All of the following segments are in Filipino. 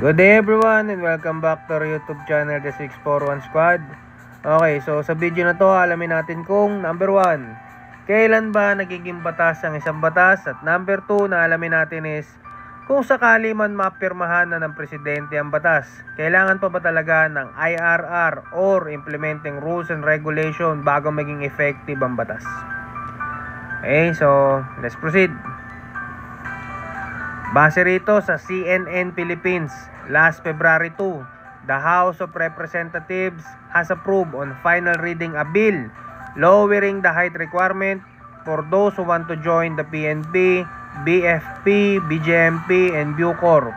Good day everyone and welcome back to our YouTube channel, The 641 Squad. Okay, so sa video na to, alamin natin kung number 1, kailan ba nagiging batas ang isang batas? At number 2 na alamin natin is, kung sakali man mapirmahan na ng presidente ang batas, kailangan pa ba talaga ng IRR or Implementing Rules and Regulation bago maging effective ang batas? Okay, so let's proceed. Base rito sa CNN Philippines, last February 2, the House of Representatives has approved on final reading a bill lowering the height requirement for those who want to join the PNP, BFP, BJMP, and Bucor.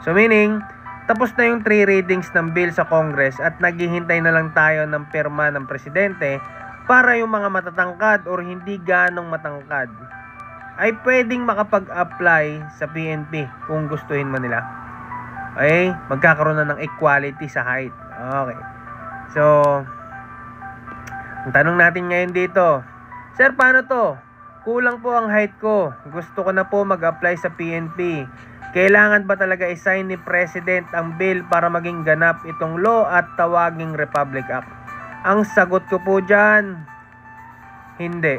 So meaning, tapos na yung 3 readings ng bill sa Congress at naghihintay na lang tayo ng pirma ng presidente para yung mga matatangkad or hindi ganong matangkad ay pwedeng makapag-apply sa PNP kung gustuhin man nila. Okay? Magkakaroon na ng equality sa height. Okay. So, ang tanong natin ngayon dito, Sir, paano to? Kulang po ang height ko. Gusto ko na po mag-apply sa PNP. Kailangan ba talaga i-sign ni President ang bill para maging ganap itong law at tawaging Republic Act? Ang sagot ko po dyan, hindi.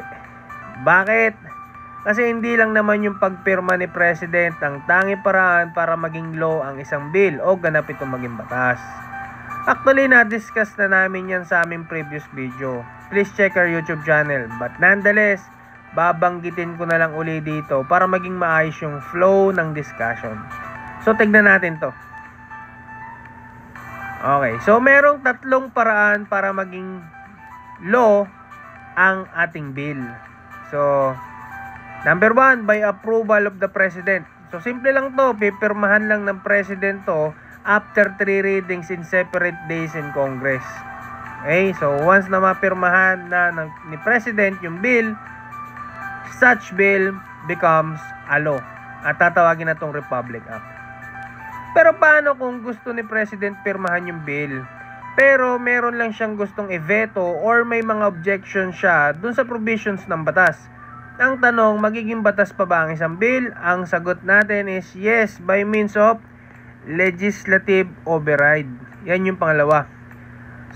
Bakit? Kasi hindi lang naman yung pagpirma ni President ang tanging paraan para maging law ang isang bill o ganap itong maging batas. Actually, na-discuss na namin yan sa aming previous video. Please check our YouTube channel. But nonetheless, babanggitin ko na lang uli dito para maging maayos yung flow ng discussion. So, tignan natin to. Okay, so merong 3 paraan para maging law ang ating bill. So, number 1, by approval of the President. So, simple lang to. Pipirmahan lang ng President to after 3 readings in separate days in Congress. Okay? So, once na mapirmahan na ni President yung bill, such bill becomes a law. At tatawagin na itong Republic Act. Pero paano kung gusto ni President pirmahan yung bill, pero meron lang siyang gustong i-veto or may mga objection siya dun sa provisions ng batas? Ang tanong, magiging batas pa ba ang isang bill? Ang sagot natin is yes, by means of legislative override. Yan yung pangalawa.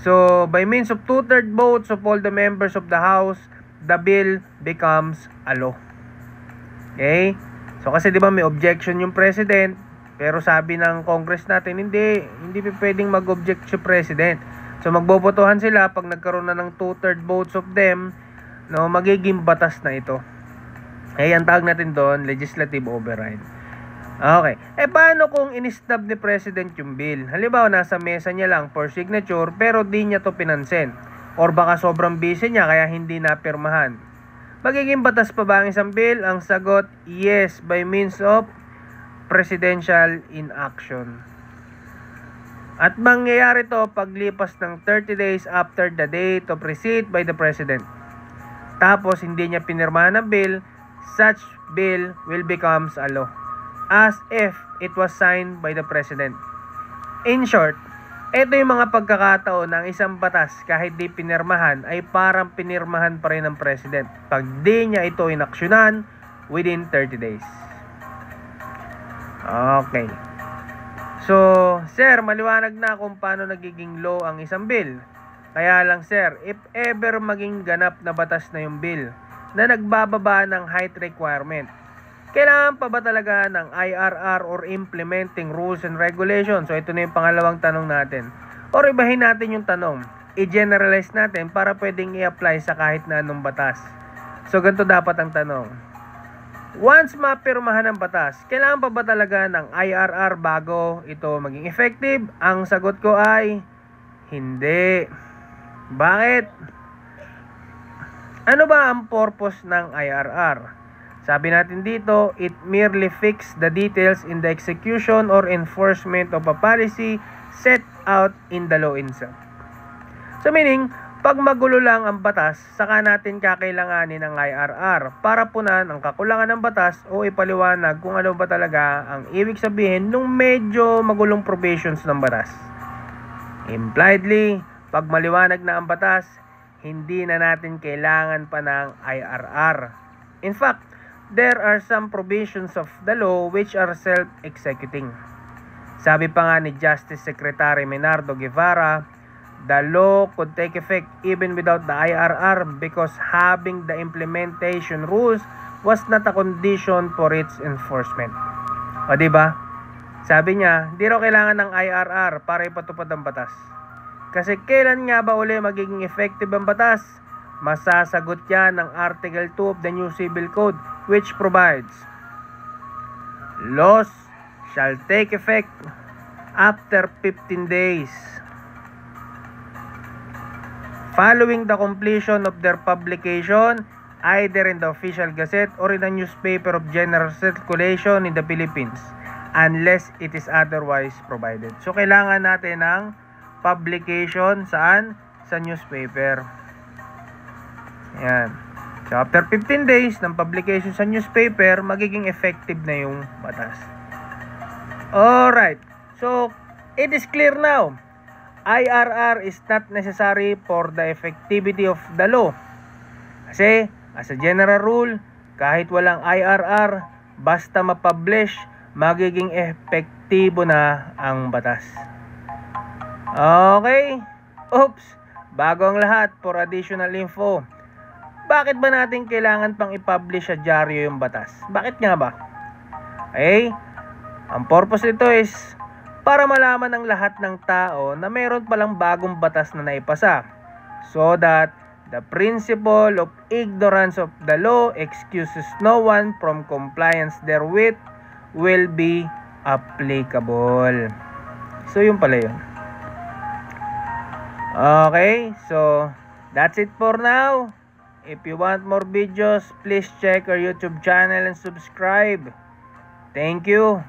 So, by means of 2/3 votes of all the members of the House, the bill becomes a law. Okay? So, kasi di ba may objection yung President, pero sabi ng Congress natin, hindi pwedeng mag-object si President. So, magbobotohan sila pag nagkaroon na ng 2/3 votes of them, no, magiging batas na ito. Ang tawag natin doon, legislative override. Okay. Paano kung in-snub ni President yung bill? Halimbawa, nasa mesa niya lang for signature, pero di niya to pinansin. Or baka sobrang busy niya, kaya hindi napirmahan. Magiging batas pa ba ang isang bill? Ang sagot, yes, by means of presidential inaction. At mangyayari to paglipas ng 30 days after the date of receipt by the President. Tapos, hindi niya pinirmahan ng bill, such bill will becomes a law as if it was signed by the President. In short, ito yung mga pagkakataon ng isang batas kahit di pinirmahan ay parang pinirmahan pa rin ng President pag di niya ito inaksyonan within 30 days. Okay. So, sir, maliwanag na kung paano nagiging law ang isang bill. Kaya lang sir, if ever maging ganap na batas na yung bill na nagbababa ng height requirement, kailangan pa ba talaga ng IRR or Implementing Rules and Regulations? So ito na yung pangalawang tanong natin. Or ibahin natin yung tanong, i-generalize natin para pwedeng i-apply sa kahit na anong batas. So ganito dapat ang tanong. Once mapirmahan ng batas, kailangan pa ba talaga ng IRR bago ito maging effective? Ang sagot ko ay hindi. Bakit? Ano ba ang purpose ng IRR? Sabi natin dito, it merely fixes the details in the execution or enforcement of a policy set out in the law itself. So meaning, pag magulo lang ang batas, saka natin kakailanganin ng IRR para punan ang kakulangan ng batas o ipaliwanag kung ano ba talaga ang ibig sabihin ng medyo magulong provisions ng batas. Impliedly, pag maliwanag na ang batas, hindi na natin kailangan pa ng IRR. In fact, there are some provisions of the law which are self-executing. Sabi pa nga ni Justice Secretary Menardo Guevara, the law could take effect even without the IRR because having the implementation rules was not a condition for its enforcement. O diba? Sabi niya, di raw kailangan ng IRR para ipatupad ang batas. Kasi kailan nga ba uli magiging effective ang batas? Masasagot yan ng Article 2 of the New Civil Code, which provides, laws shall take effect after 15 days following the completion of their publication either in the Official Gazette or in a newspaper of general circulation in the Philippines unless it is otherwise provided. So, kailangan natin ng publication saan? Sa newspaper. Yan. So, after 15 days ng publication sa newspaper, magiging effective na yung batas. Alright. So, it is clear now. IRR is not necessary for the effectivity of the law. Kasi, as a general rule, kahit walang IRR, basta ma-publish, magiging epektibo na ang batas. Okay. Oops. Bago ang lahat, for additional info, bakit ba natin kailangan pang i-publish sa dyaryo yung batas? Bakit nga ba? Okay? Ang purpose nito is para malaman ng lahat ng tao na mayroon palang bagong batas na naipasa, so that the principle of ignorance of the law excuses no one from compliance therewith will be applicable. So, yun pala yun. Okay, so that's it for now. If you want more videos, please check our YouTube channel and subscribe. Thank you.